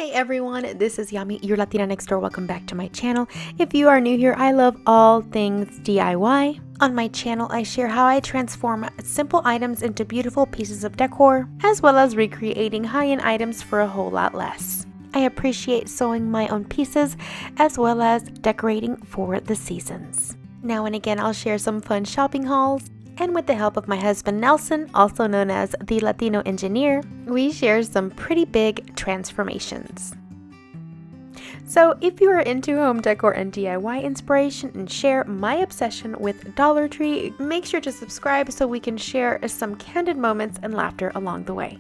Hey everyone, this is Yami, your Latina next door. Welcome back to my channel. If you are new here, I love all things DIY. On my channel, I share how I transform simple items into beautiful pieces of decor, as well as recreating high-end items for a whole lot less. I appreciate sewing my own pieces, as well as decorating for the seasons. Now and again, I'll share some fun shopping hauls. And with the help of my husband Nelson, also known as the Latino engineer, we share some pretty big transformations. So if you are into home decor and DIY inspiration and share my obsession with Dollar Tree, make sure to subscribe so we can share some candid moments and laughter along the way.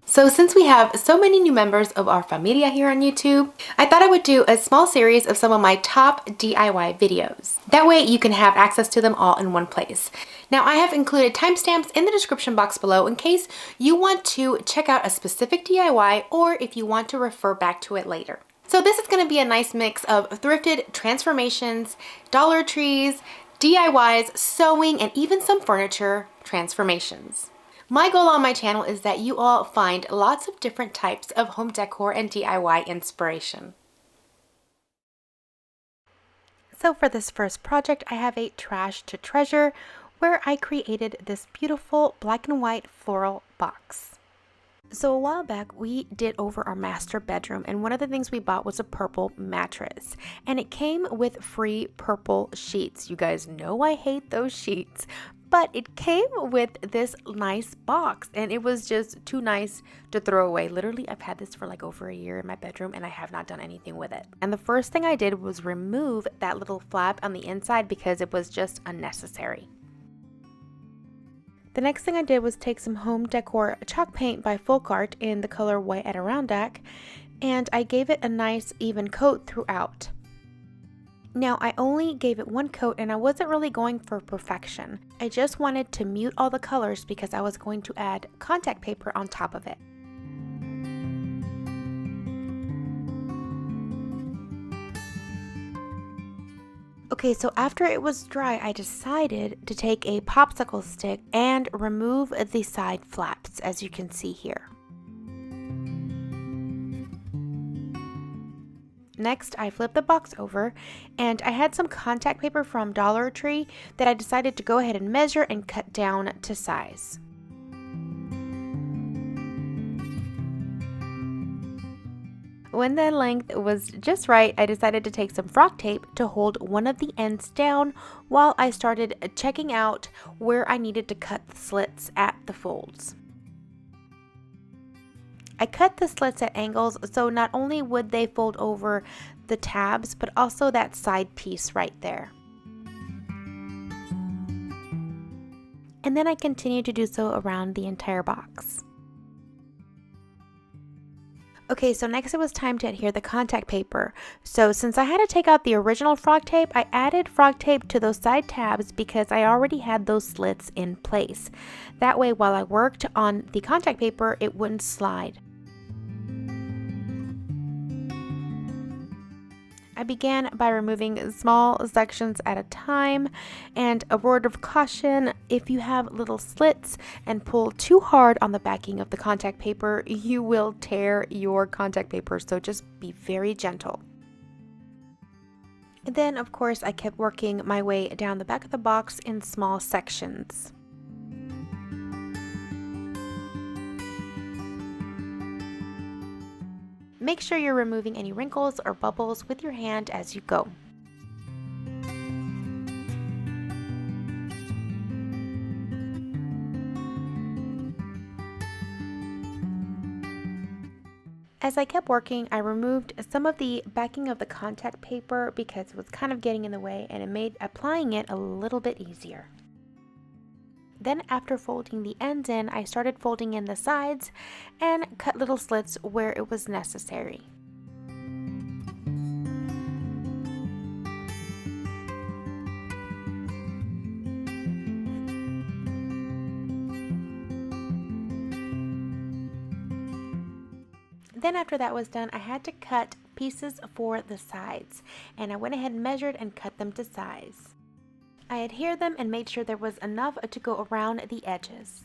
So since we have so many new members of our familia here on YouTube, I thought I would do a small series of some of my top DIY videos. That way you can have access to them all in one place. Now I have included timestamps in the description box below in case you want to check out a specific DIY or if you want to refer back to it later. So this is going to be a nice mix of thrifted transformations, Dollar Trees, DIYs, sewing, and even some furniture transformations. My goal on my channel is that you all find lots of different types of home decor and DIY inspiration. So for this first project, I have a trash to treasure where I created this beautiful black and white floral box. So a while back, we did over our master bedroom, and one of the things we bought was a purple mattress, and it came with free purple sheets. You guys know I hate those sheets, but it came with this nice box, and it was just too nice to throw away. Literally, I've had this for like over a year in my bedroom, and I have not done anything with it. And the first thing I did was remove that little flap on the inside because it was just unnecessary. The next thing I did was take some Home Decor chalk paint by Folk Art in the color White Adirondack, and I gave it a nice even coat throughout. Now I only gave it one coat and I wasn't really going for perfection. I just wanted to mute all the colors because I was going to add contact paper on top of it. Okay, so after it was dry, I decided to take a popsicle stick and remove the side flaps, as you can see here. Next, I flipped the box over, and I had some contact paper from Dollar Tree that I decided to go ahead and measure and cut down to size. When the length was just right, I decided to take some frock tape to hold one of the ends down while I started checking out where I needed to cut the slits at the folds. I cut the slits at angles so not only would they fold over the tabs, but also that side piece right there. And then I continued to do so around the entire box. Okay, so next it was time to adhere the contact paper. So since I had to take out the original frog tape, I added frog tape to those side tabs because I already had those slits in place. That way, while I worked on the contact paper, it wouldn't slide. I began by removing small sections at a time, and a word of caution, if you have little slits and pull too hard on the backing of the contact paper, you will tear your contact paper, so just be very gentle. And then of course I kept working my way down the back of the box in small sections. Make sure you're removing any wrinkles or bubbles with your hand as you go. As I kept working, I removed some of the backing of the contact paper because it was kind of getting in the way, and it made applying it a little bit easier. Then after folding the ends in, I started folding in the sides and cut little slits where it was necessary. Then after that was done, I had to cut pieces for the sides, and I went ahead and measured and cut them to size. I adhered them and made sure there was enough to go around the edges.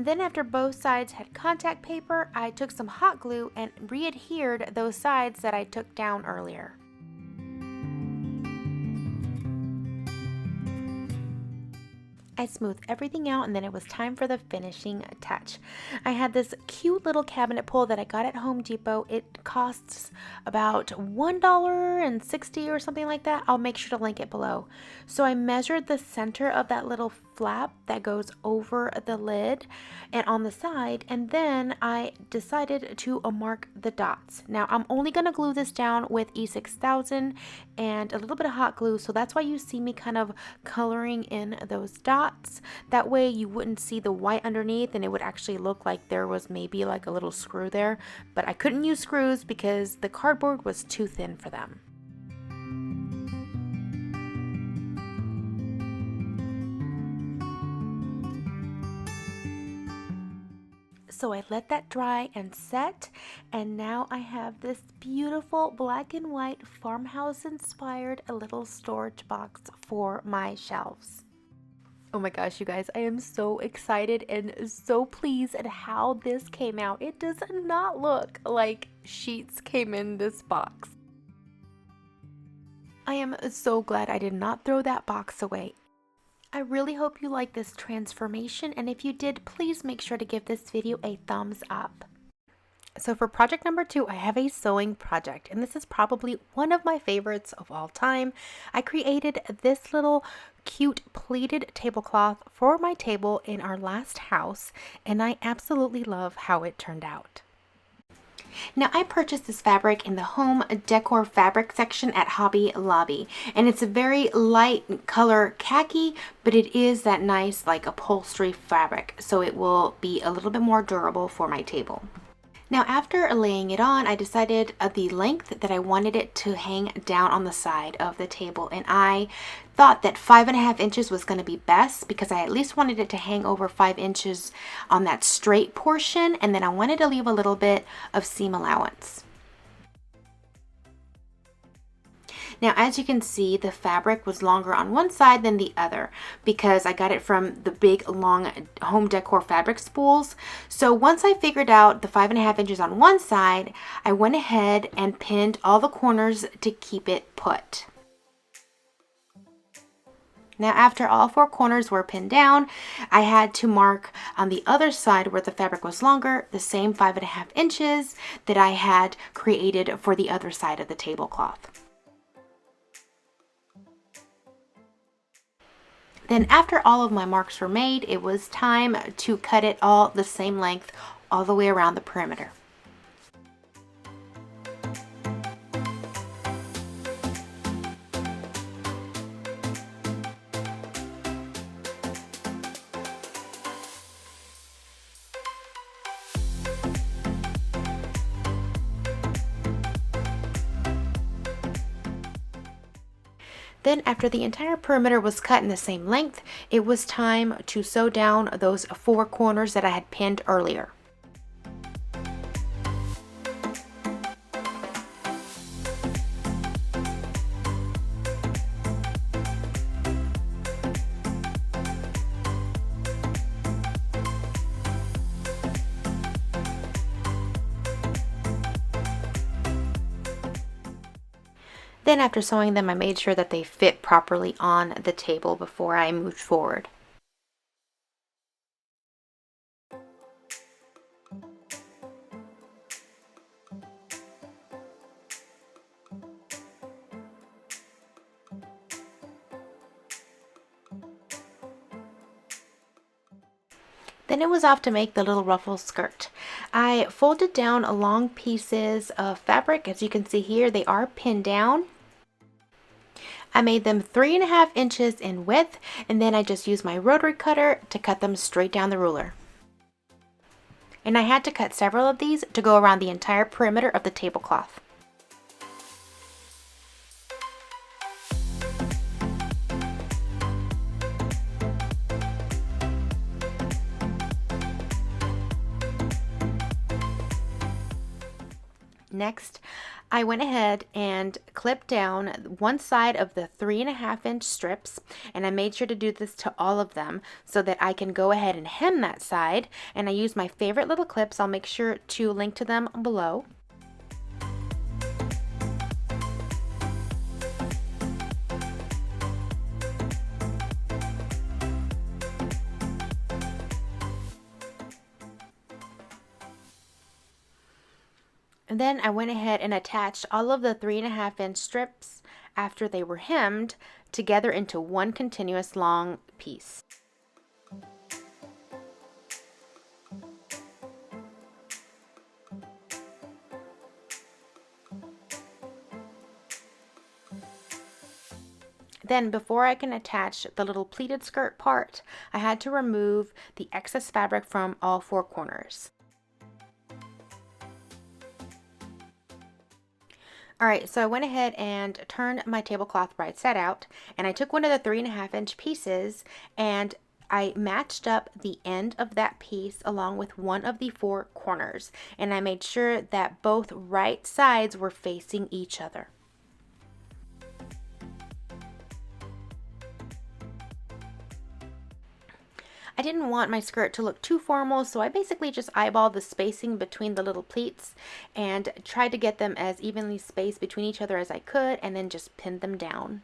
Then after both sides had contact paper, I took some hot glue and re-adhered those sides that I took down earlier. I smoothed everything out and then it was time for the finishing touch. I had this cute little cabinet pull that I got at Home Depot. It costs about $1.60 or something like that. I'll make sure to link it below. So I measured the center of that little flap that goes over the lid and on the side, and then I decided to mark the dots. Now I'm only going to glue this down with E6000 and a little bit of hot glue, so that's why you see me kind of coloring in those dots. That way you wouldn't see the white underneath and it would actually look like there was maybe like a little screw there, but I couldn't use screws because the cardboard was too thin for them. So I let that dry and set, and now I have this beautiful black and white farmhouse inspired little storage box for my shelves. Oh my gosh, you guys, I am so excited and so pleased at how this came out. It does not look like sheets came in this box. I am so glad I did not throw that box away. I really hope you like this transformation, and if you did, please make sure to give this video a thumbs up. So for project number 2, I have a sewing project, and this is probably one of my favorites of all time. I created this little cute pleated tablecloth for my table in our last house, and I absolutely love how it turned out. Now I purchased this fabric in the Home Decor fabric section at Hobby Lobby, and it's a very light color khaki, but it is that nice like upholstery fabric, so it will be a little bit more durable for my table. Now after laying it on, I decided the length that I wanted it to hang down on the side of the table, and I thought that 5.5 inches was going to be best because I at least wanted it to hang over 5 inches on that straight portion, and then I wanted to leave a little bit of seam allowance. Now, as you can see, the fabric was longer on one side than the other because I got it from the big long Home Decor fabric spools. So once I figured out the 5.5 inches on one side, I went ahead and pinned all the corners to keep it put. Now after all 4 corners were pinned down, I had to mark on the other side where the fabric was longer the same 5.5 inches that I had created for the other side of the tablecloth. Then after all of my marks were made, it was time to cut it all the same length all the way around the perimeter. Then after the entire perimeter was cut in the same length, it was time to sew down those 4 corners that I had pinned earlier. Then after sewing them, I made sure that they fit properly on the table before I moved forward. Then it was off to make the little ruffle skirt. I folded down long pieces of fabric. As you can see here, they are pinned down. I made them 3.5 inches in width, and then I just used my rotary cutter to cut them straight down the ruler. And I had to cut several of these to go around the entire perimeter of the tablecloth. Next, I went ahead and clipped down one side of the 3.5-inch strips, and I made sure to do this to all of them so that I can go ahead and hem that side. And I used my favorite little clips. I'll make sure to link to them below. And then I went ahead and attached all of the 3.5-inch strips after they were hemmed together into one continuous long piece. Then before I can attach the little pleated skirt part, I had to remove the excess fabric from all 4 corners. Alright, so I went ahead and turned my tablecloth right side out, and I took one of the 3.5-inch pieces and I matched up the end of that piece along with one of the 4 corners, and I made sure that both right sides were facing each other. I didn't want my skirt to look too formal, so I basically just eyeballed the spacing between the little pleats and tried to get them as evenly spaced between each other as I could, and then just pinned them down.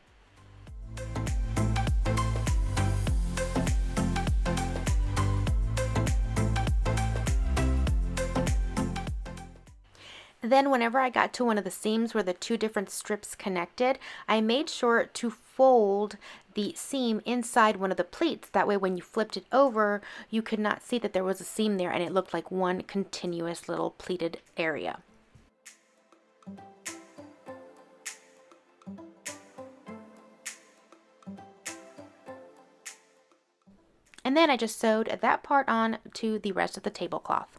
Then whenever I got to one of the seams where the 2 different strips connected, I made sure to fold the seam inside one of the pleats. That way when you flipped it over, you could not see that there was a seam there, and it looked like one continuous little pleated area. And then I just sewed that part on to the rest of the tablecloth.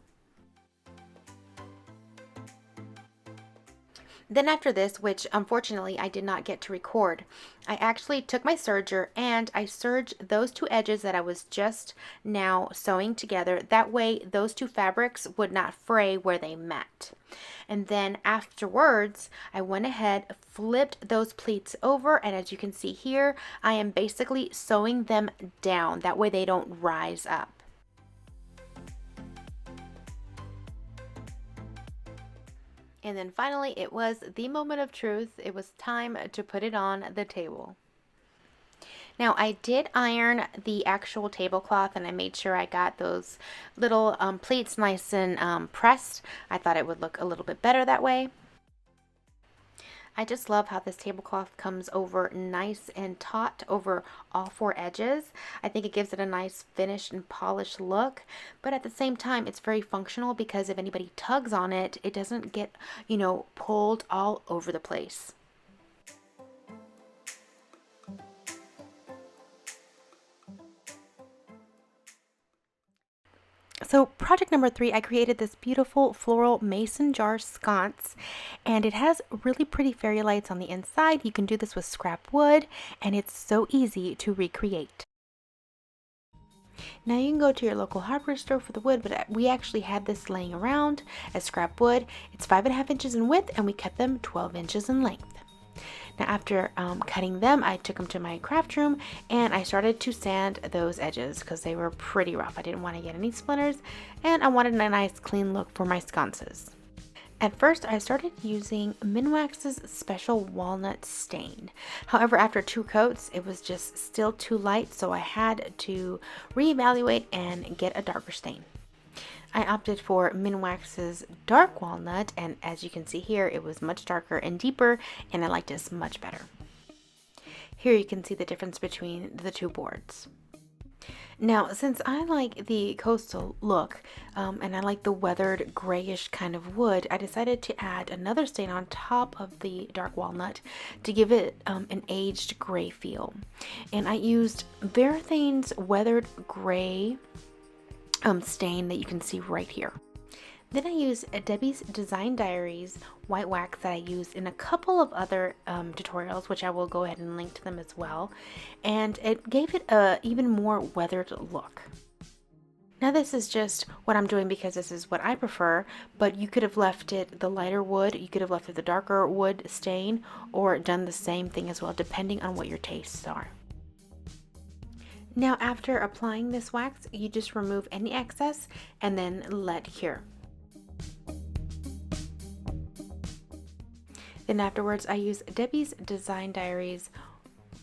Then after this, which unfortunately I did not get to record, I actually took my serger and I serged those 2 edges that I was just now sewing together. That way those 2 fabrics would not fray where they met. And then afterwards, I went ahead, flipped those pleats over, and as you can see here, I am basically sewing them down. That way they don't rise up. And then finally, it was the moment of truth. It was time to put it on the table. Now, I did iron the actual tablecloth, and I made sure I got those little pleats nice and pressed. I thought it would look a little bit better that way. I just love how this tablecloth comes over nice and taut over all 4 edges. I think it gives it a nice finished and polished look, but at the same time it's very functional because if anybody tugs on it, it doesn't get, pulled all over the place. So project number 3, I created this beautiful floral mason jar sconce, and it has really pretty fairy lights on the inside. You can do this with scrap wood, and it's so easy to recreate. Now you can go to your local hardware store for the wood, but we actually had this laying around as scrap wood. It's 5.5 inches in width, and we cut them 12 inches in length. Now after cutting them, I took them to my craft room and I started to sand those edges because they were pretty rough. I didn't want to get any splinters, and I wanted a nice clean look for my sconces. At first, I started using Minwax's Special Walnut Stain. However, after 2 coats, it was just still too light, so I had to reevaluate and get a darker stain. I opted for Minwax's Dark Walnut, and as you can see here, it was much darker and deeper, and I liked this much better. Here you can see the difference between the 2 boards. Now, since I like the coastal look, and I like the weathered grayish kind of wood, I decided to add another stain on top of the dark walnut to give it an aged gray feel. And I used Varathane's Weathered Gray stain that you can see right here. Then I used Debbie's Design Diaries white wax that I used in a couple of other tutorials, which I will go ahead and link to them as well, and it gave it a even more weathered look. Now this is just what I'm doing because this is what I prefer, but you could have left it the lighter wood, you could have left it the darker wood stain, or done the same thing as well, depending on what your tastes are. Now after applying this wax, you just remove any excess and then let cure. Then afterwards I use Debbie's Design Diaries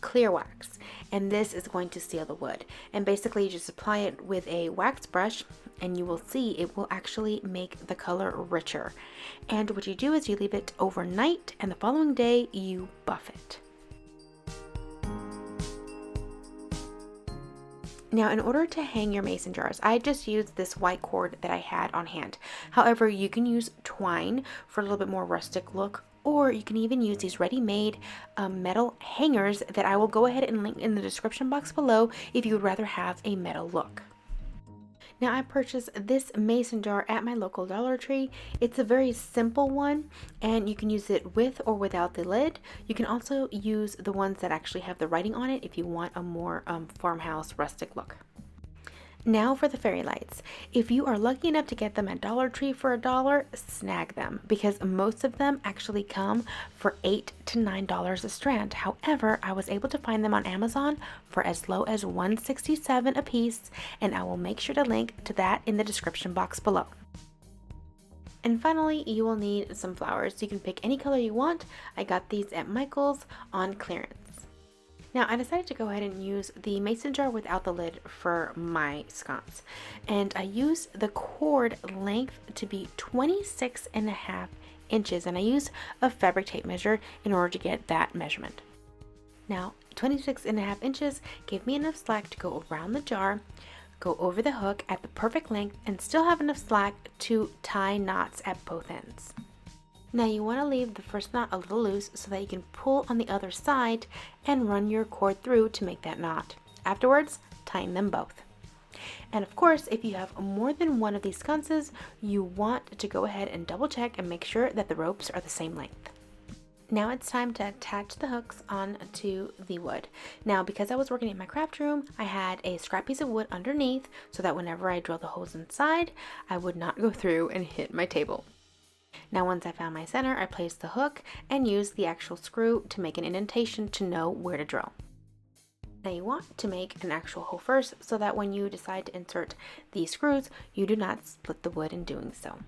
clear wax, and this is going to seal the wood. And basically you just apply it with a wax brush and you will see it will actually make the color richer. And what you do is you leave it overnight and the following day you buff it. Now, in order to hang your mason jars, I just used this white cord that I had on hand. However, you can use twine for a little bit more rustic look, or you can even use these ready-made metal hangers that I will go ahead and link in the description box below if you would rather have a metal look. Now I purchased this mason jar at my local Dollar Tree. It's a very simple one and you can use it with or without the lid. You can also use the ones that actually have the writing on it if you want a more farmhouse rustic look. Now for the fairy lights. If you are lucky enough to get them at Dollar Tree for $1, snag them because most of them actually come for $8 to $9 a strand. However, I was able to find them on Amazon for as low as $167 a piece, and I will make sure to link to that in the description box below. And finally, you will need some flowers. You can pick any color you want. I got these at Michael's on clearance. Now I decided to go ahead and use the mason jar without the lid for my sconce, and I used the cord length to be 26.5 inches, and I used a fabric tape measure in order to get that measurement. Now 26.5 inches gave me enough slack to go around the jar, go over the hook at the perfect length, and still have enough slack to tie knots at both ends. Now you want to leave the first knot a little loose so that you can pull on the other side and run your cord through to make that knot. Afterwards, tighten them both. And of course, if you have more than one of these sconces, you want to go ahead and double check and make sure that the ropes are the same length. Now it's time to attach the hooks onto the wood. Now because I was working in my craft room, I had a scrap piece of wood underneath so that whenever I drill the holes inside, I would not go through and hit my table. Now once I found my center, I placed the hook and used the actual screw to make an indentation to know where to drill. Now you want to make an actual hole first so that when you decide to insert these screws, you do not split the wood in doing so.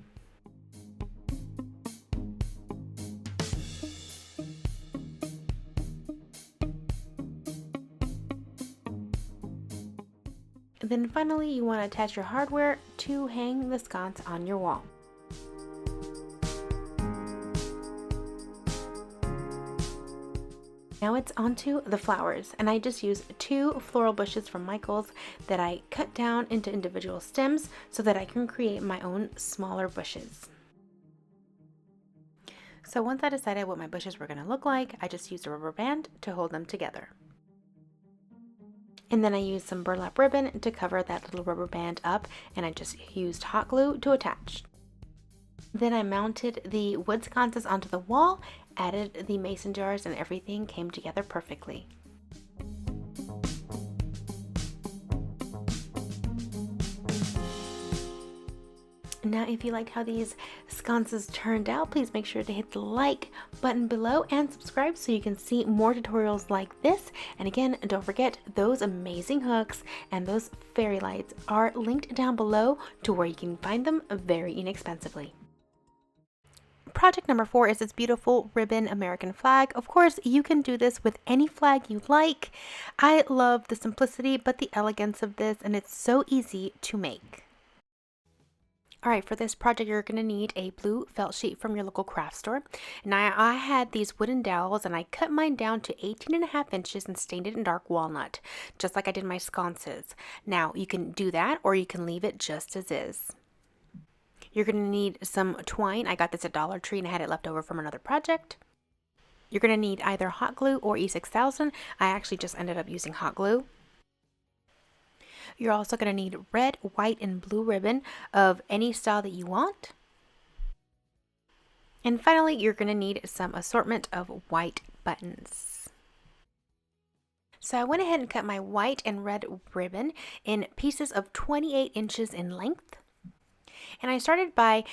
Then finally, you want to attach your hardware to hang the sconce on your wall. Now it's onto the flowers, and I just used 2 floral bushes from Michael's that I cut down into individual stems so that I can create my own smaller bushes. So once I decided what my bushes were going to look like, I just used a rubber band to hold them together. And then I used some burlap ribbon to cover that little rubber band up, and I just used hot glue to attach. Then I mounted the wood sconces onto the wall, added the mason jars, and everything came together perfectly. Now if you like how these sconces turned out, please make sure to hit the like button below and subscribe so you can see more tutorials like this. And again, don't forget, those amazing hooks and those fairy lights are linked down below to where you can find them very inexpensively. Project number 4 is this beautiful ribbon American flag. Of course, you can do this with any flag you like. I love the simplicity but the elegance of this, and it's so easy to make. Alright, for this project you're going to need a blue felt sheet from your local craft store. And I had these wooden dowels and I cut mine down to 18.5 inches and stained it in dark walnut, just like I did my sconces. Now, you can do that or you can leave it just as is. You're going to need some twine. I got this at Dollar Tree and I had it left over from another project. You're going to need either hot glue or E6000. I actually just ended up using hot glue. You're also going to need red, white, and blue ribbon of any style that you want. And finally, you're going to need some assortment of white buttons. So I went ahead and cut my white and red ribbon in pieces of 28 inches in length. And I started by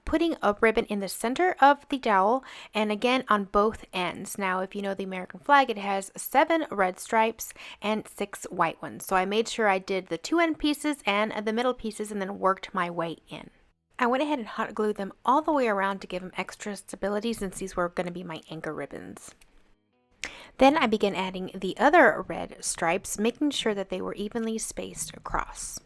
putting a ribbon in the center of the dowel and again on both ends. Now, if you know the American flag, it has 7 red stripes and 6 white ones. So I made sure I did the 2 end pieces and the middle pieces and then worked my way in. I went ahead and hot glued them all the way around to give them extra stability since these were going to be my anchor ribbons. Then I began adding the other red stripes, making sure that they were evenly spaced across.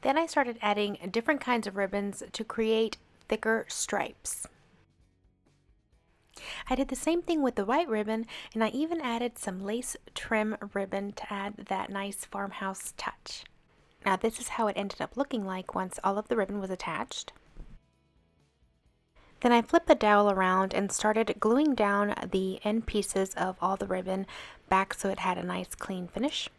Then I started adding different kinds of ribbons to create thicker stripes. I did the same thing with the white ribbon, and I even added some lace trim ribbon to add that nice farmhouse touch. Now this is how it ended up looking like once all of the ribbon was attached. Then I flipped the dowel around and started gluing down the end pieces of all the ribbon back so it had a nice clean finish.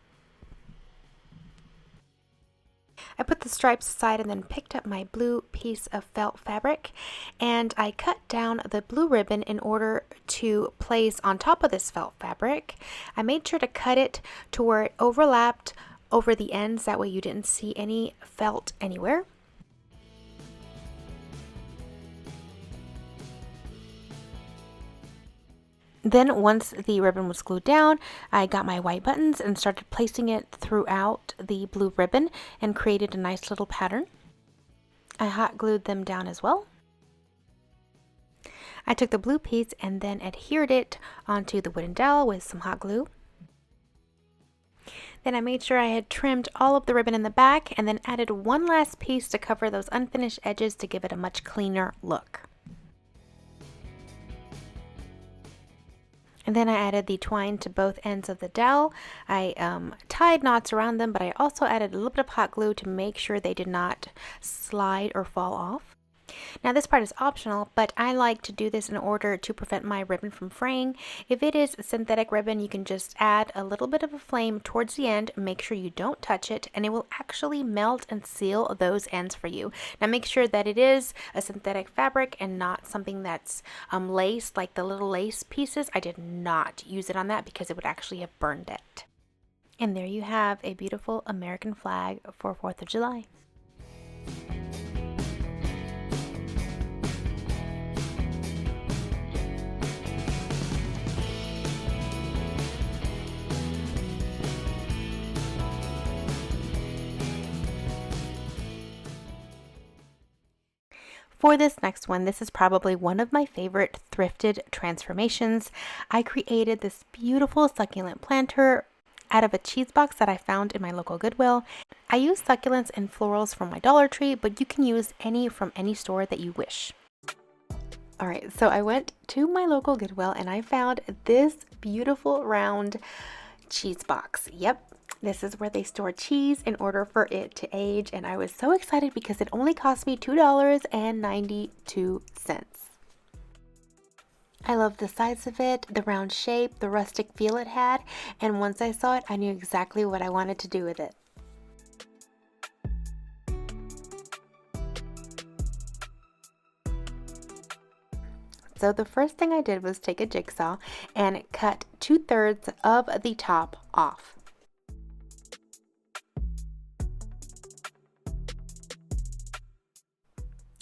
I put the stripes aside and then picked up my blue piece of felt fabric and I cut down the blue ribbon in order to place on top of this felt fabric. I made sure to cut it to where it overlapped over the ends, that way you didn't see any felt anywhere. Then once the ribbon was glued down, I got my white buttons and started placing it throughout the blue ribbon and created a nice little pattern. I hot glued them down as well. I took the blue piece and then adhered it onto the wooden dowel with some hot glue. Then I made sure I had trimmed all of the ribbon in the back and then added one last piece to cover those unfinished edges to give it a much cleaner look. And then I added the twine to both ends of the dowel. I tied knots around them, but I also added a little bit of hot glue to make sure they did not slide or fall off. Now this part is optional, but I like to do this in order to prevent my ribbon from fraying. If it is synthetic ribbon, you can just add a little bit of a flame towards the end, make sure you don't touch it, and it will actually melt and seal those ends for you. Now make sure that it is a synthetic fabric and not something that's lace, like the little lace pieces. I did not use it on that because it would actually have burned it. And there you have a beautiful American flag for 4th of July. For this next one, this is probably one of my favorite thrifted transformations. I created this beautiful succulent planter out of a cheese box that I found in my local Goodwill. I use succulents and florals from my Dollar Tree, but you can use any from any store that you wish. Alright, so I went to my local Goodwill and I found this beautiful round cheese box. Yep. This is where they store cheese in order for it to age, and I was so excited because it only cost me $2.92. I love the size of it, the round shape, the rustic feel it had, and once I saw it, I knew exactly what I wanted to do with it. So the first thing I did was take a jigsaw and cut 2/3 of the top off.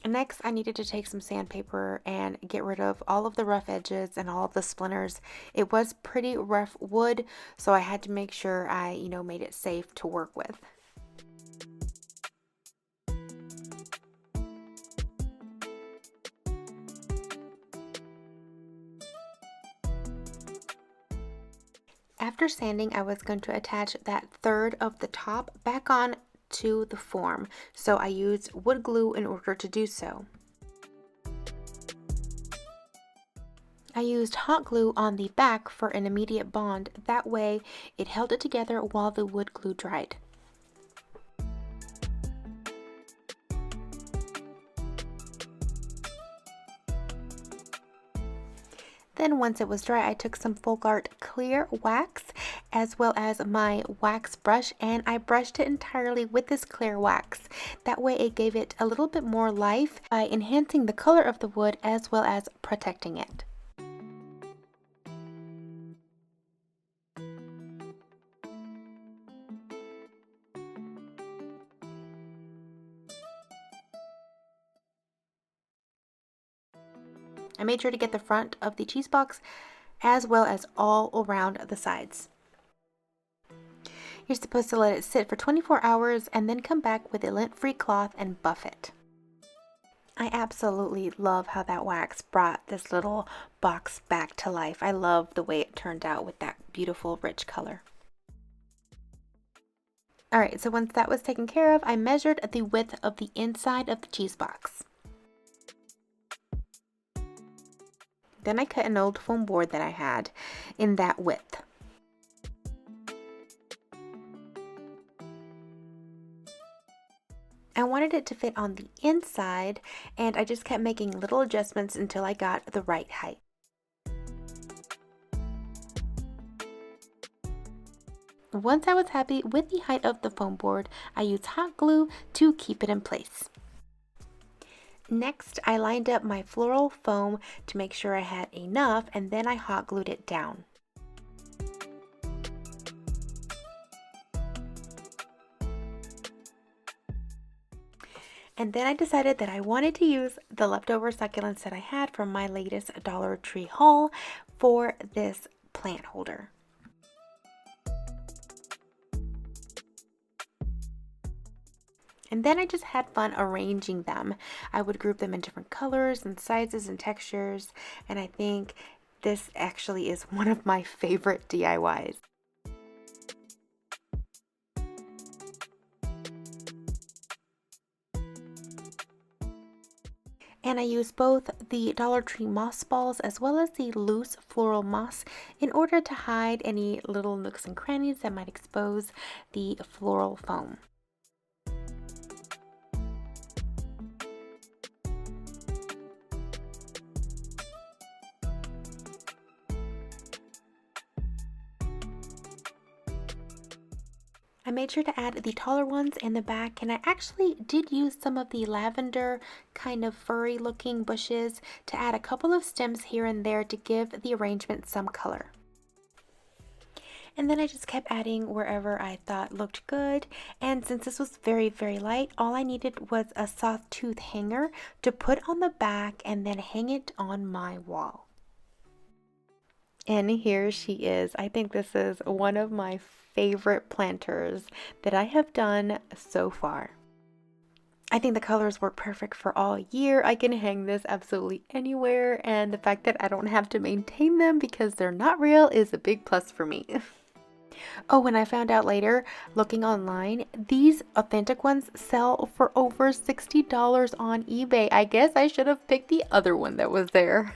Next, I needed to take some sandpaper and get rid of all of the rough edges and all of the splinters. It was pretty rough wood, so I had to make sure I, made it safe to work with. After sanding, I was going to attach that third of the top back on to the form, so I used wood glue in order to do so. I used hot glue on the back for an immediate bond, that way it held it together while the wood glue dried. Then once it was dry, I took some Folk Art clear wax as well as my wax brush, and I brushed it entirely with this clear wax. That way it gave it a little bit more life by enhancing the color of the wood as well as protecting it. I made sure to get the front of the cheese box as well as all around the sides. You're supposed to let it sit for 24 hours and then come back with a lint-free cloth and buff it. I absolutely love how that wax brought this little box back to life. I love the way it turned out with that beautiful rich color. Alright, so once that was taken care of, I measured the width of the inside of the cheese box. Then I cut an old foam board that I had in that width. I wanted it to fit on the inside, and I just kept making little adjustments until I got the right height. Once I was happy with the height of the foam board, I used hot glue to keep it in place. Next, I lined up my floral foam to make sure I had enough, and then I hot glued it down. And then I decided that I wanted to use the leftover succulents that I had from my latest Dollar Tree haul for this plant holder. And then I just had fun arranging them. I would group them in different colors and sizes and textures, and I think this actually is one of my favorite DIYs. And I used both the Dollar Tree moss balls as well as the loose floral moss in order to hide any little nooks and crannies that might expose the floral foam. I made sure to add the taller ones in the back, and I actually did use some of the lavender kind of furry looking bushes to add a couple of stems here and there to give the arrangement some color. And then I just kept adding wherever I thought looked good, and since this was very light, all I needed was a soft tooth hanger to put on the back and then hang it on my wall. And here she is. I think this is one of my favorite planters that I have done so far. I think the colors work perfect for all year. I can hang this absolutely anywhere, and the fact that I don't have to maintain them because they're not real is a big plus for me. Oh, and I found out later, looking online, these authentic ones sell for over $60 on eBay. I guess I should have picked the other one that was there.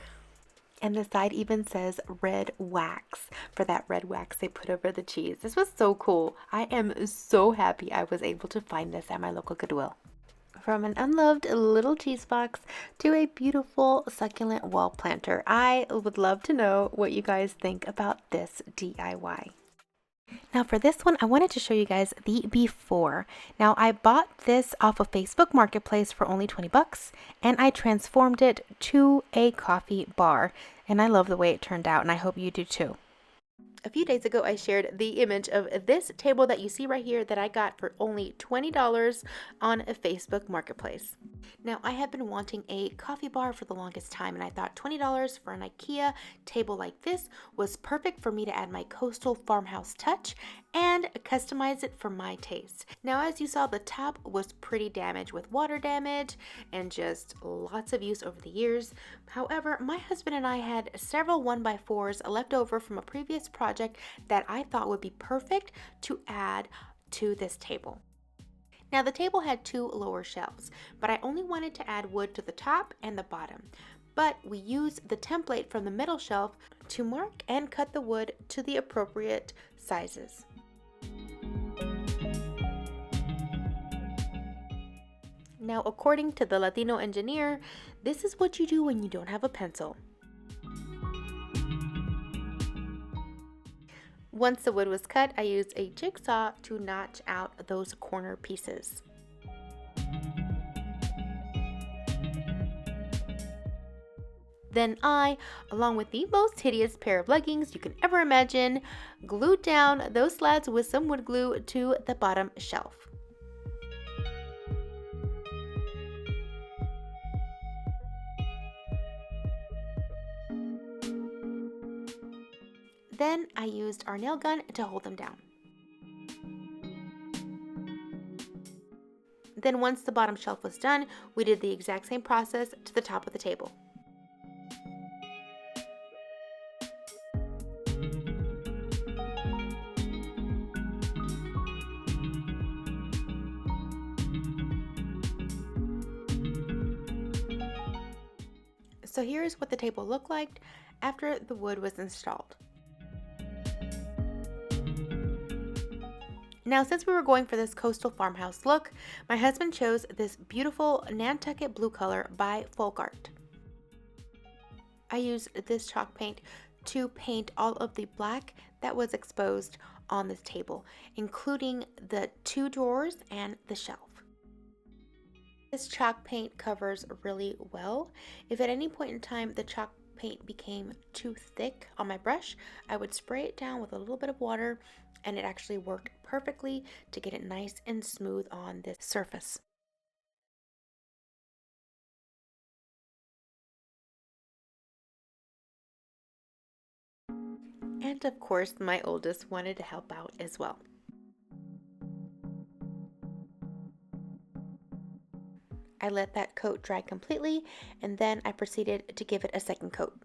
And the side even says red wax for that red wax they put over the cheese. This was so cool. I am so happy I was able to find this at my local Goodwill. From an unloved little cheese box to a beautiful succulent wall planter. I would love to know what you guys think about this DIY. Now for this one, I wanted to show you guys the before. Now I bought this off of Facebook Marketplace for only 20 bucks, and I transformed it to a coffee bar, and I love the way it turned out, and I hope you do too. A few days ago, I shared the image of this table that you see right here that I got for only $20 on a Facebook Marketplace. Now, I have been wanting a coffee bar for the longest time, and I thought $20 for an Ikea table like this was perfect for me to add my coastal farmhouse touch and customize it for my taste. Now, as you saw, the top was pretty damaged with water damage and just lots of use over the years. However, my husband and I had several 1x4s left over from a previous project that I thought would be perfect to add to this table. Now, the table had two lower shelves, but I only wanted to add wood to the top and the bottom. But we used the template from the middle shelf to mark and cut the wood to the appropriate sizes. Now, according to the Latino engineer, this is what you do when you don't have a pencil. Once the wood was cut, I used a jigsaw to notch out those corner pieces. Then I, along with the most hideous pair of leggings you can ever imagine, glued down those slats with some wood glue to the bottom shelf. Then I used our nail gun to hold them down. Then once the bottom shelf was done, we did the exact same process to the top of the table. So here's what the table looked like after the wood was installed. Now, since we were going for this coastal farmhouse look, my husband chose this beautiful Nantucket blue color by Folk Art. I used this chalk paint to paint all of the black that was exposed on this table, including the 2 drawers and the shelf. This chalk paint covers really well. If at any point in time the chalk paint became too thick on my brush, I would spray it down with a little bit of water, and it actually worked perfectly to get it nice and smooth on this surface. And of course, my oldest wanted to help out as well. I let that coat dry completely, and then I proceeded to give it a second coat.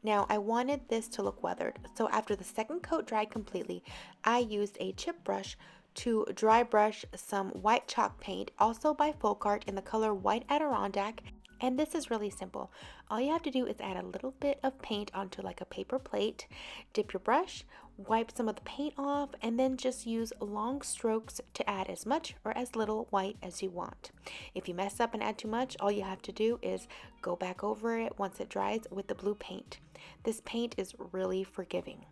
Now, I wanted this to look weathered, so after the second coat dried completely, I used a chip brush to dry brush some white chalk paint, also by Folk Art in the color White Adirondack. And this is really simple. All you have to do is add a little bit of paint onto like a paper plate, dip your brush, wipe some of the paint off, and then just use long strokes to add as much or as little white as you want. If you mess up and add too much, all you have to do is go back over it once it dries with the blue paint. This paint is really forgiving.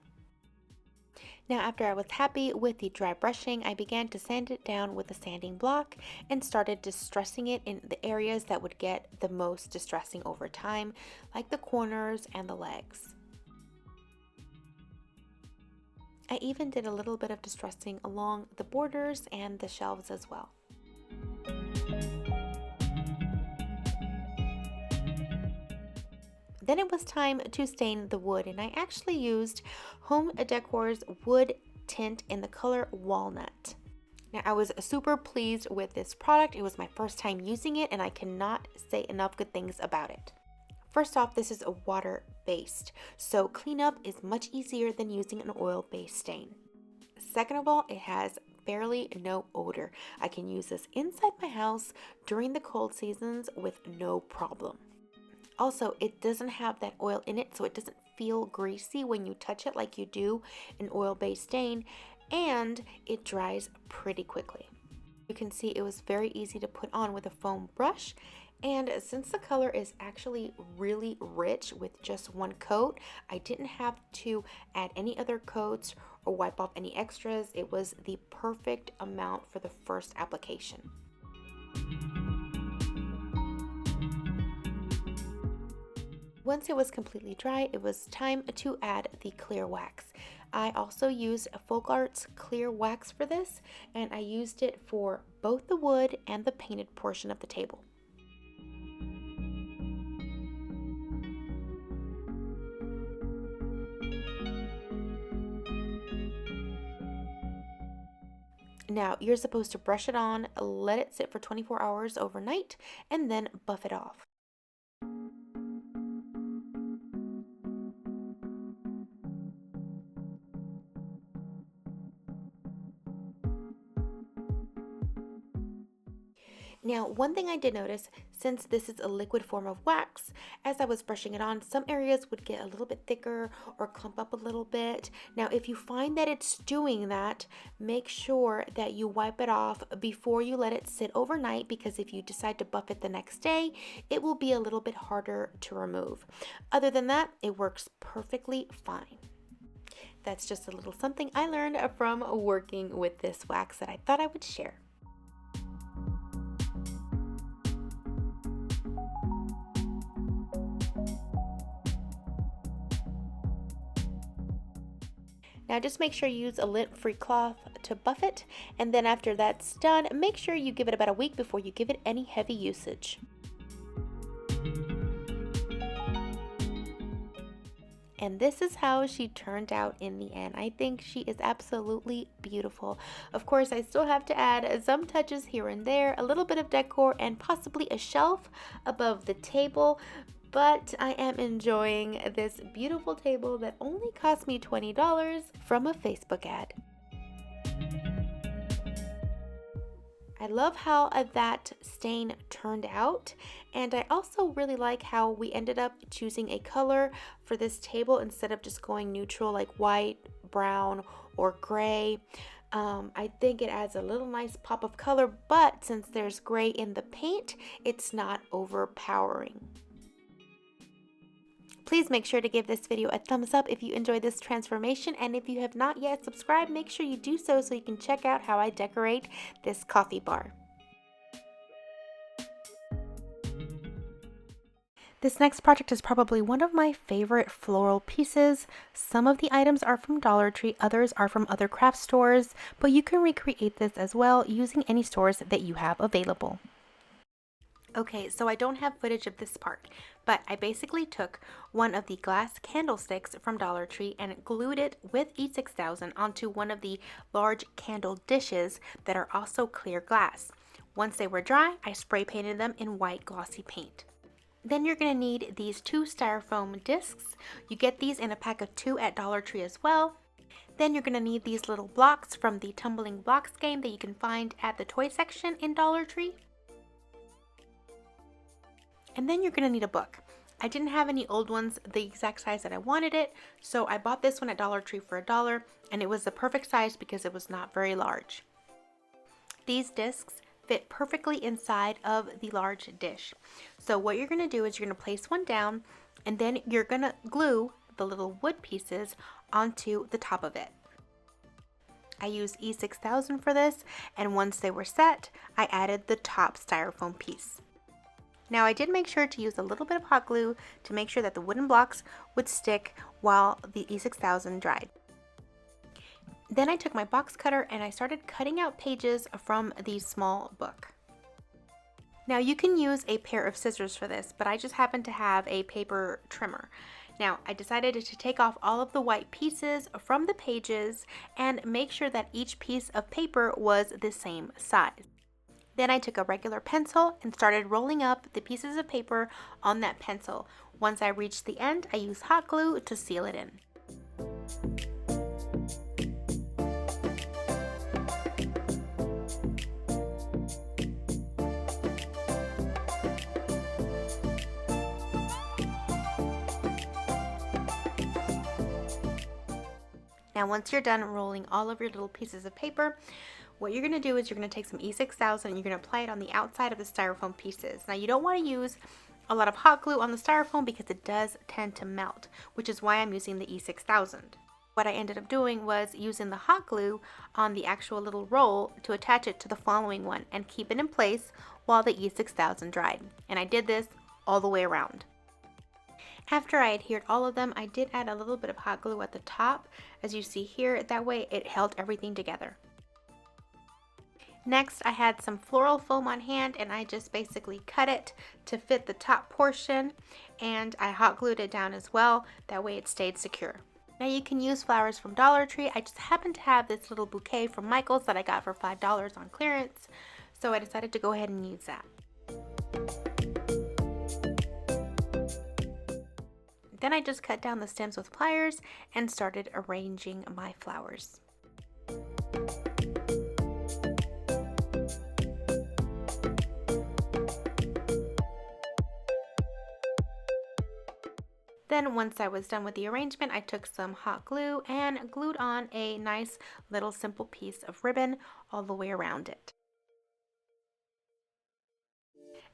Now, after I was happy with the dry brushing, I began to sand it down with a sanding block and started distressing it in the areas that would get the most distressing over time, like the corners and the legs. I even did a little bit of distressing along the borders and the shelves as well. Then it was time to stain the wood, and I actually used Home Decor's wood tint in the color Walnut. Now, I was super pleased with this product. It was my first time using it, and I cannot say enough good things about it. First off, this is a water-based, so cleanup is much easier than using an oil-based stain. Second of all, it has barely no odor. I can use this inside my house during the cold seasons with no problem. Also, it doesn't have that oil in it, so it doesn't feel greasy when you touch it like you do an oil-based stain, and it dries pretty quickly. You can see it was very easy to put on with a foam brush, and since the color is actually really rich with just one coat, I didn't have to add any other coats or wipe off any extras. It was the perfect amount for the first application. Once it was completely dry, it was time to add the clear wax. I also used Folk Art's clear wax for this, and I used it for both the wood and the painted portion of the table. Now, you're supposed to brush it on, let it sit for 24 hours overnight, and then buff it off. Now, one thing I did notice, since this is a liquid form of wax, as I was brushing it on, some areas would get a little bit thicker or clump up a little bit. Now, if you find that it's doing that, make sure that you wipe it off before you let it sit overnight, because if you decide to buff it the next day, it will be a little bit harder to remove. Other than that, it works perfectly fine. That's just a little something I learned from working with this wax that I thought I would share. Now just make sure you use a lint-free cloth to buff it, and then after that's done, make sure you give it about a week before you give it any heavy usage. And this is how she turned out in the end. I think she is absolutely beautiful. Of course, I still have to add some touches here and there, a little bit of decor, and possibly a shelf above the table. But I am enjoying this beautiful table that only cost me $20 from a Facebook ad. I love how that stain turned out, and I also really like how we ended up choosing a color for this table instead of just going neutral like white, brown, or gray. I think it adds a little nice pop of color, but since there's gray in the paint, it's not overpowering. Please make sure to give this video a thumbs up if you enjoyed this transformation, and if you have not yet subscribed, make sure you do so you can check out how I decorate this coffee bar. This next project is probably one of my favorite floral pieces. Some of the items are from Dollar Tree, others are from other craft stores, but you can recreate this as well using any stores that you have available. Okay, so I don't have footage of this part, but I basically took one of the glass candlesticks from Dollar Tree and glued it with E6000 onto one of the large candle dishes that are also clear glass. Once they were dry, I spray painted them in white glossy paint. Then you're going to need these 2 styrofoam discs. You get these in a pack of 2 at Dollar Tree as well. Then you're going to need these little blocks from the Tumbling Blocks game that you can find at the toy section in Dollar Tree. And then you're going to need a book. I didn't have any old ones the exact size that I wanted it, so I bought this one at Dollar Tree for $1, and it was the perfect size because it was not very large. These discs fit perfectly inside of the large dish. So what you're going to do is you're going to place one down, and then you're going to glue the little wood pieces onto the top of it. I used E6000 for this, and once they were set, I added the top styrofoam piece. Now I did make sure to use a little bit of hot glue to make sure that the wooden blocks would stick while the E6000 dried. Then I took my box cutter and I started cutting out pages from the small book. Now you can use a pair of scissors for this, but I just happen to have a paper trimmer. Now I decided to take off all of the white pieces from the pages and make sure that each piece of paper was the same size. Then I took a regular pencil and started rolling up the pieces of paper on that pencil. Once I reached the end, I used hot glue to seal it in. Now once you're done rolling all of your little pieces of paper, what you're going to do is you're going to take some E6000 and you're going to apply it on the outside of the styrofoam pieces. Now you don't want to use a lot of hot glue on the styrofoam because it does tend to melt, which is why I'm using the E6000. What I ended up doing was using the hot glue on the actual little roll to attach it to the following one and keep it in place while the E6000 dried. And I did this all the way around. After I adhered all of them, I did add a little bit of hot glue at the top, as you see here. That way it held everything together. Next, I had some floral foam on hand and I just basically cut it to fit the top portion, and I hot glued it down as well. That way it stayed secure. Now you can use flowers from Dollar Tree. I just happened to have this little bouquet from Michael's that I got for $5 on clearance, so I decided to go ahead and use that. Then I just cut down the stems with pliers and started arranging my flowers. Then once I was done with the arrangement, I took some hot glue and glued on a nice little simple piece of ribbon all the way around it.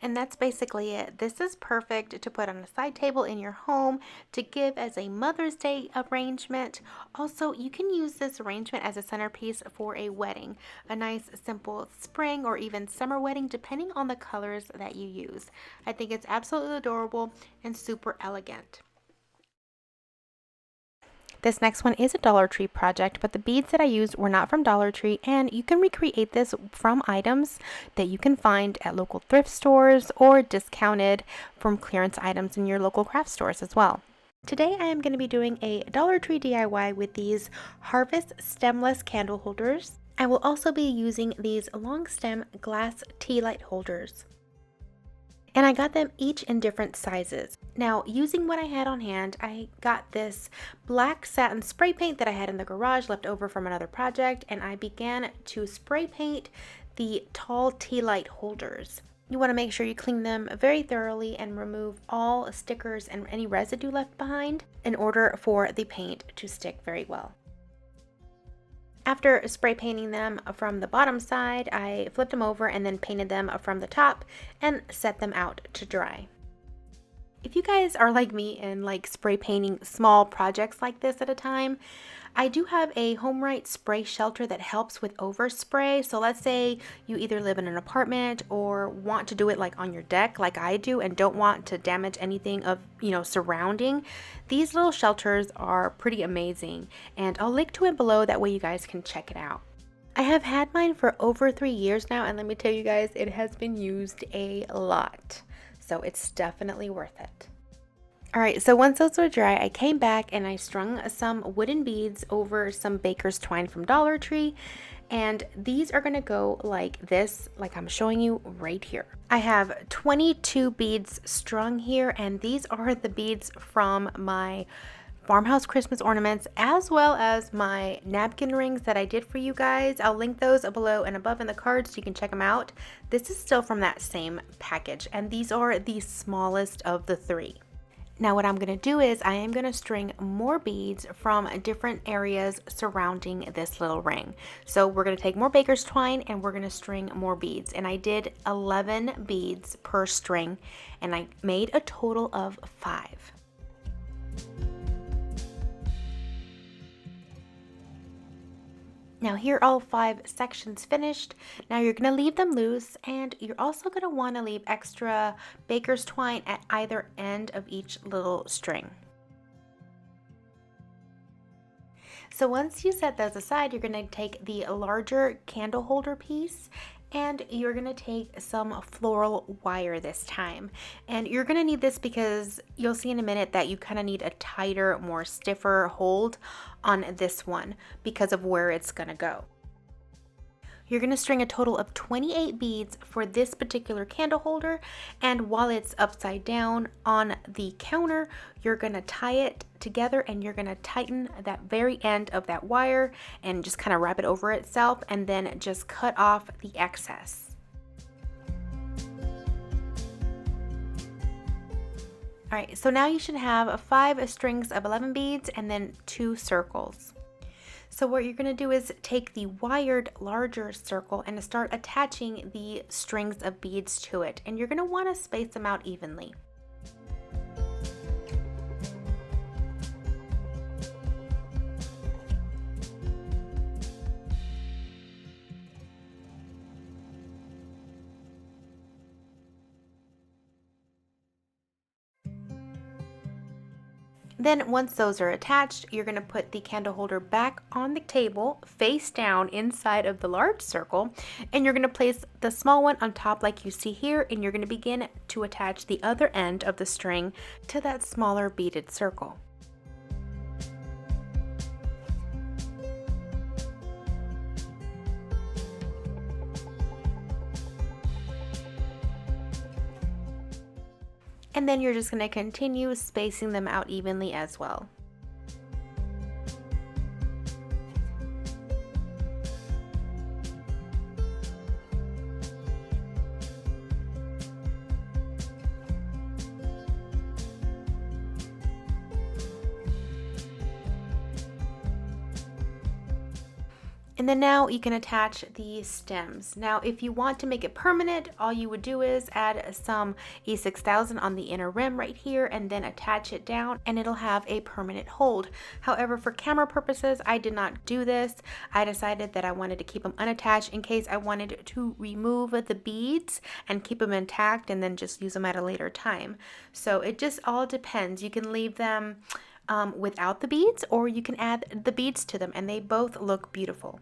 And that's basically it. This is perfect to put on a side table in your home, to give as a Mother's Day arrangement. Also, you can use this arrangement as a centerpiece for a wedding, a nice simple spring or even summer wedding, depending on the colors that you use. I think it's absolutely adorable and super elegant. This next one is a Dollar Tree project, but the beads that I used were not from Dollar Tree, and you can recreate this from items that you can find at local thrift stores or discounted from clearance items in your local craft stores as well. Today I am going to be doing a Dollar Tree DIY with these Harvest stemless candle holders. I will also be using these long stem glass tea light holders. And I got them each in different sizes. Now, using what I had on hand, I got this black satin spray paint that I had in the garage left over from another project, and I began to spray paint the tall tea light holders. You want to make sure you clean them very thoroughly and remove all stickers and any residue left behind in order for the paint to stick very well. After spray painting them from the bottom side, I flipped them over and then painted them from the top and set them out to dry. If you guys are like me and like spray painting small projects like this at a time, I do have a HomeRight spray shelter that helps with overspray. So let's say you either live in an apartment or want to do it like on your deck like I do and don't want to damage anything of, surrounding. These little shelters are pretty amazing, and I'll link to it below, that way you guys can check it out. I have had mine for over 3 years now, and let me tell you guys, it has been used a lot. So it's definitely worth it. Alright, so once those were dry, I came back and I strung some wooden beads over some baker's twine from Dollar Tree. And these are going to go like this, like I'm showing you right here. I have 22 beads strung here, and these are the beads from my Farmhouse Christmas ornaments, as well as my napkin rings that I did for you guys. I'll link those below and above in the cards so you can check them out. This is still from that same package, and these are the smallest of the 3. Now what I'm going to do is I am going to string more beads from different areas surrounding this little ring. So we're going to take more baker's twine and we're going to string more beads. And I did 11 beads per string, and I made a total of 5. Now here are all 5 sections finished. Now you're going to leave them loose, and you're also going to want to leave extra baker's twine at either end of each little string. So once you set those aside, you're going to take the larger candle holder piece, and you're going to take some floral wire this time. And you're going to need this because you'll see in a minute that you kind of need a tighter, more stiffer hold on this one because of where it's going to go. You're going to string a total of 28 beads for this particular candle holder, and while it's upside down on the counter, you're going to tie it together and you're going to tighten that very end of that wire and just kind of wrap it over itself, and then just cut off the excess. Alright, so now you should have 5 strings of 11 beads and then 2 circles. So what you're going to do is take the wired larger circle and start attaching the strings of beads to it. And you're going to want to space them out evenly. Then once those are attached, you're going to put the candle holder back on the table face down inside of the large circle, and you're going to place the small one on top like you see here, and you're going to begin to attach the other end of the string to that smaller beaded circle. And then you're just going to continue spacing them out evenly as well. And then now you can attach the stems. Now, if you want to make it permanent, all you would do is add some E6000 on the inner rim right here and then attach it down and it'll have a permanent hold. However, for camera purposes, I did not do this. I decided that I wanted to keep them unattached in case I wanted to remove the beads and keep them intact and then just use them at a later time. So it just all depends. You can leave them without the beads, or you can add the beads to them, and they both look beautiful.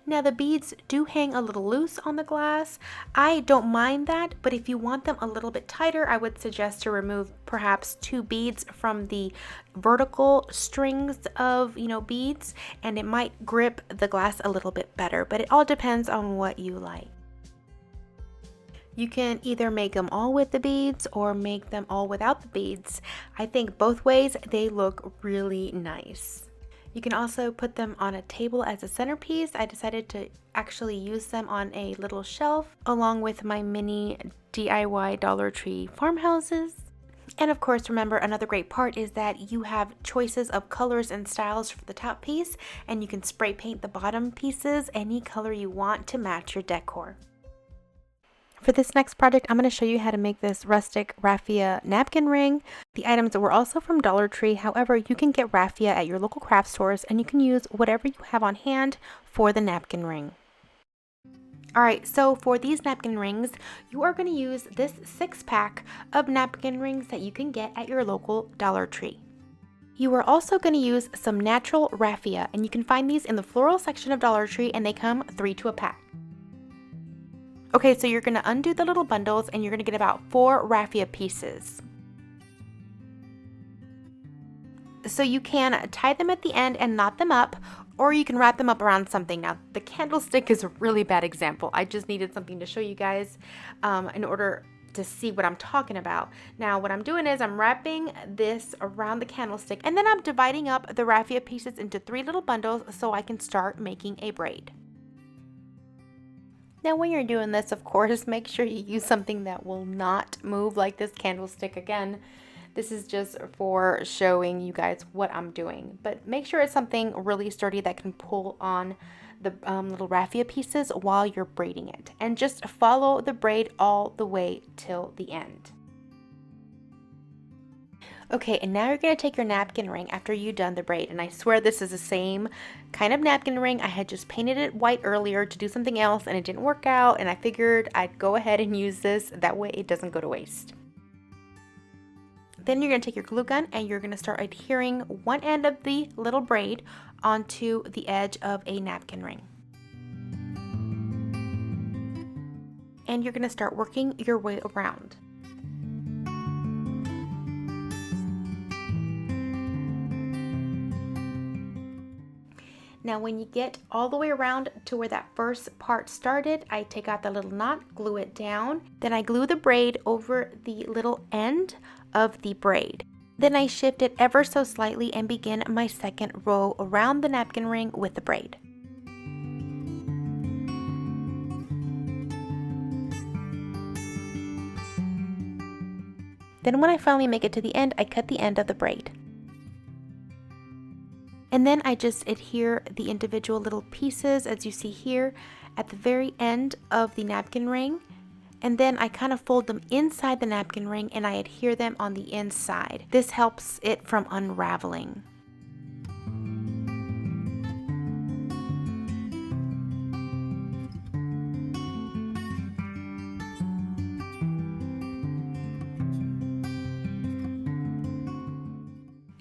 Now the beads do hang a little loose on the glass. I don't mind that, but if you want them a little bit tighter, I would suggest to remove perhaps 2 beads from the vertical strings of, beads, and it might grip the glass a little bit better, but it all depends on what you like. You can either make them all with the beads or make them all without the beads. I think both ways they look really nice. You can also put them on a table as a centerpiece. I decided to actually use them on a little shelf along with my mini DIY Dollar Tree farmhouses. And of course, remember, another great part is that you have choices of colors and styles for the top piece, and you can spray paint the bottom pieces any color you want to match your decor. For this next project, I'm going to show you how to make this rustic raffia napkin ring. The items were also from Dollar Tree. However, you can get raffia at your local craft stores and you can use whatever you have on hand for the napkin ring. Alright, so for these napkin rings, you are going to use this 6-pack of napkin rings that you can get at your local Dollar Tree. You are also going to use some natural raffia, and you can find these in the floral section of Dollar Tree, and they come 3 to a pack. Okay, so you're going to undo the little bundles and you're going to get about 4 raffia pieces. So you can tie them at the end and knot them up, or you can wrap them up around something. Now, the candlestick is a really bad example. I just needed something to show you guys in order to see what I'm talking about. Now, what I'm doing is I'm wrapping this around the candlestick, and then I'm dividing up the raffia pieces into 3 little bundles so I can start making a braid. Now when you're doing this, of course, make sure you use something that will not move like this candlestick. Again, this is just for showing you guys what I'm doing. But make sure it's something really sturdy that can pull on the little raffia pieces while you're braiding it. And just follow the braid all the way till the end. Okay, and now you're going to take your napkin ring after you've done the braid, and I swear this is the same kind of napkin ring. I had just painted it white earlier to do something else and it didn't work out, and I figured I'd go ahead and use this, that way it doesn't go to waste. Then you're going to take your glue gun and you're going to start adhering one end of the little braid onto the edge of a napkin ring. And you're going to start working your way around. Now when you get all the way around to where that first part started, I take out the little knot, glue it down, then I glue the braid over the little end of the braid. Then I shift it ever so slightly and begin my second row around the napkin ring with the braid. Then when I finally make it to the end, I cut the end of the braid. And then I just adhere the individual little pieces, as you see here, at the very end of the napkin ring. And then I kind of fold them inside the napkin ring and I adhere them on the inside. This helps it from unraveling.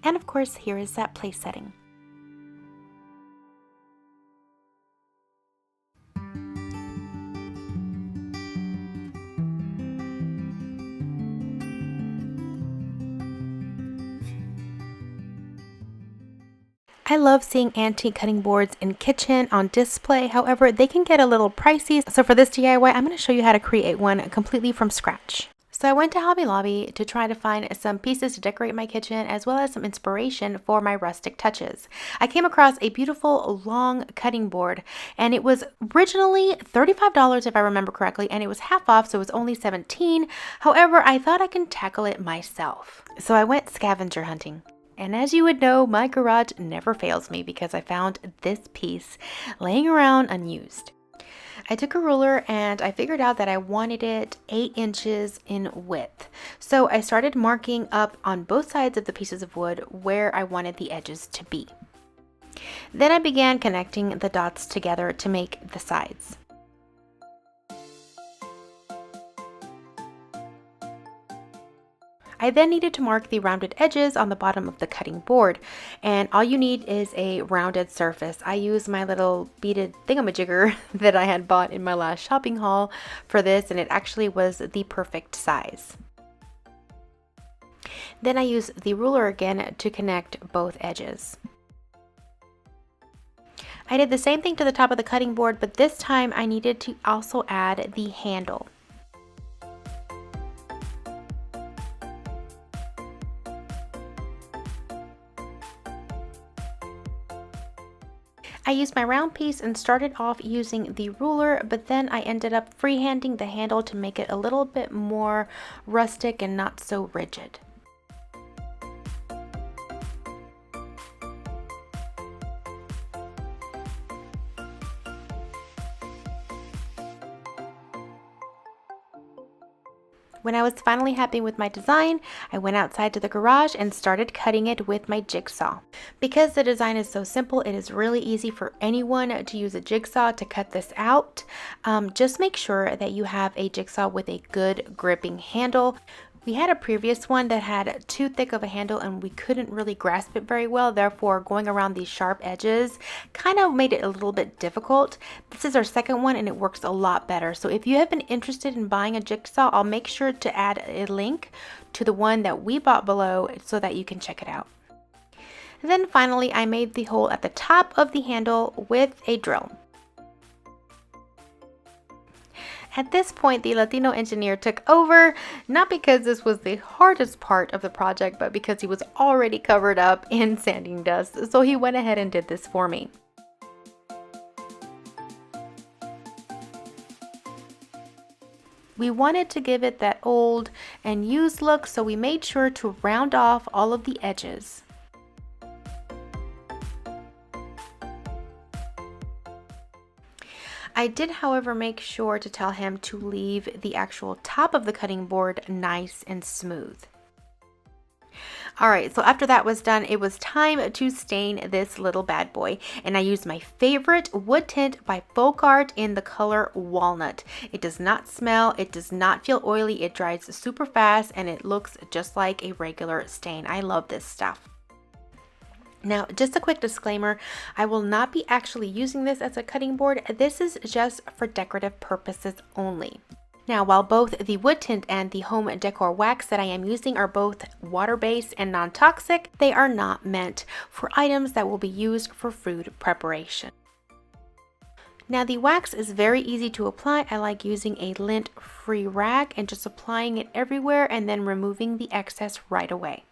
And of course, here is that place setting. I love seeing antique cutting boards in kitchen on display. However, they can get a little pricey. So for this DIY, I'm going to show you how to create one completely from scratch. So I went to Hobby Lobby to try to find some pieces to decorate my kitchen as well as some inspiration for my rustic touches. I came across a beautiful long cutting board and it was originally $35 if I remember correctly, and it was half off, so it was only $17. However, I thought I can tackle it myself. So I went scavenger hunting. And as you would know, my garage never fails me because I found this piece laying around unused. I took a ruler and I figured out that I wanted it 8 inches in width. So I started marking up on both sides of the pieces of wood where I wanted the edges to be. Then I began connecting the dots together to make the sides. I then needed to mark the rounded edges on the bottom of the cutting board, and all you need is a rounded surface. I used my little beaded thingamajigger that I had bought in my last shopping haul for this, and it actually was the perfect size. Then I used the ruler again to connect both edges. I did the same thing to the top of the cutting board, but this time I needed to also add the handle. I used my round piece and started off using the ruler, but then I ended up freehanding the handle to make it a little bit more rustic and not so rigid. When I was finally happy with my design, I went outside to the garage and started cutting it with my jigsaw. Because the design is so simple, it is really easy for anyone to use a jigsaw to cut this out. Just make sure that you have a jigsaw with a good gripping handle. We had a previous one that had too thick of a handle and we couldn't really grasp it very well, therefore going around these sharp edges kind of made it a little bit difficult. This is our second one and it works a lot better. So if you have been interested in buying a jigsaw, I'll make sure to add a link to the one that we bought below so that you can check it out. And then finally, I made the hole at the top of the handle with a drill. At this point, the Latino engineer took over, not because this was the hardest part of the project, but because he was already covered up in sanding dust, so he went ahead and did this for me. We wanted to give it that old and used look, so we made sure to round off all of the edges. I did, however, make sure to tell him to leave the actual top of the cutting board nice and smooth. Alright, so after that was done, it was time to stain this little bad boy. And I used my favorite wood tint by Folk Art in the color Walnut. It does not smell, it does not feel oily, it dries super fast, and it looks just like a regular stain. I love this stuff. Now, just a quick disclaimer, I will not be actually using this as a cutting board. This is just for decorative purposes only. Now, while both the wood tint and the Home Decor wax that I am using are both water-based and non-toxic, they are not meant for items that will be used for food preparation. Now, the wax is very easy to apply. I like using a lint-free rag and just applying it everywhere and then removing the excess right away.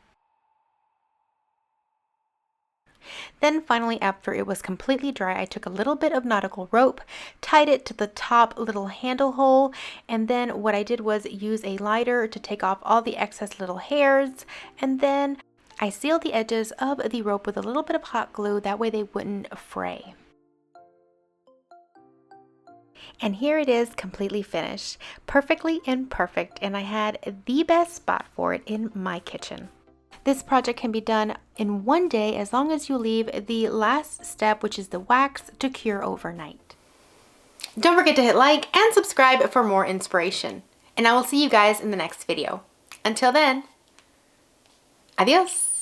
Then finally, after it was completely dry, I took a little bit of nautical rope, tied it to the top little handle hole, and then what I did was use a lighter to take off all the excess little hairs, and then I sealed the edges of the rope with a little bit of hot glue, that way they wouldn't fray. And here it is, completely finished, perfectly imperfect, and I had the best spot for it in my kitchen. This project can be done in one day as long as you leave the last step, which is the wax, to cure overnight. Don't forget to hit like and subscribe for more inspiration. And I will see you guys in the next video. Until then, adios.